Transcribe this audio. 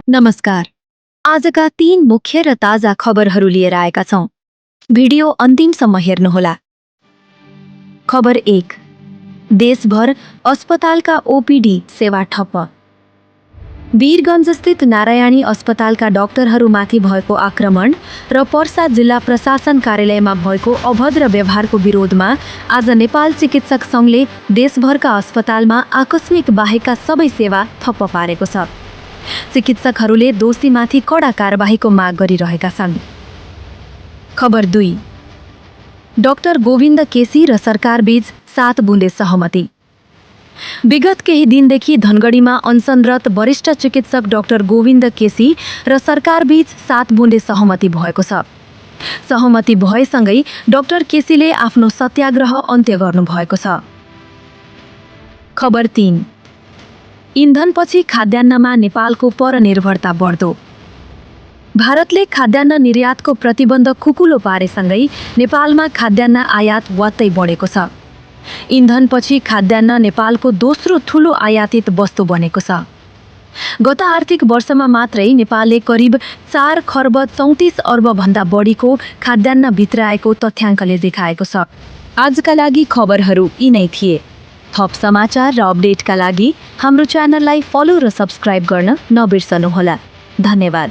नमस्कार। आजका 3 मुख्य र ताजा खबरहरू लिएर आएका छौं। भिडियो अन्तिमसम्म हेर्नुहोला। खबर 1। देशभर अस्पतालका ओपीडी सेवा ठप्प। वीरगञ्जस्थित नारायणी अस्पतालका डाक्टरहरूमाथि भएको आक्रमण र पर्सा जिल्ला प्रशासन कार्यालयमा भएको अभद्र व्यवहारको विरोधमा आज नेपाल चिकित्सक सङ्घले देशभरका अस्पतालमा आकस्मिक बाहेकका सबै सेवा ठप्प पारेको छ। चिकित्सकहरूले दोषीमाथि कडा कारबाहीको माग गरिरहेका छन्। खबर 2। डाक्टर गोविन्द केसी र सरकारबीच 7 बुँदे सहमति। विगत केही दिनदेखि धनगढीमा अनसनरत वरिष्ठ चिकित्सक डाक्टर गोविन्द केसी र सरकारबीच 7 बुँदे सहमति भएको छ। सहमति भएसँगै डाक्टर केसीले आफ्नो सत्याग्रह अन्त्य गर्नुभएको छ। खबर 3। इन्धनपछि खाद्यान्नमा नेपालको परनिर्भरता बढ्दो। भारतले खाद्यान्न निर्यातको प्रतिबन्ध खुकुलो पारेसँगै नेपालमा खाद्यान्न आयात वात्तै बढेको छ। इन्धनपछि खाद्यान्न नेपालको दोस्रो ठूलो आयातित वस्तु बनेको छ। गत आर्थिक वर्षमा मात्रै नेपालले करिब 4 खर्ब 34 अर्ब भन्दा बढीको खाद्यान्न भित्राएको तथ्याङ्कले देखाएको छ। आजका लागि खबरहरू यी नै थिए। थप समाचार र अपडेटका लागि हाम्रो च्यानललाई फलो र सब्स्क्राइब गर्न नबिर्सनुहोला। धन्यवाद।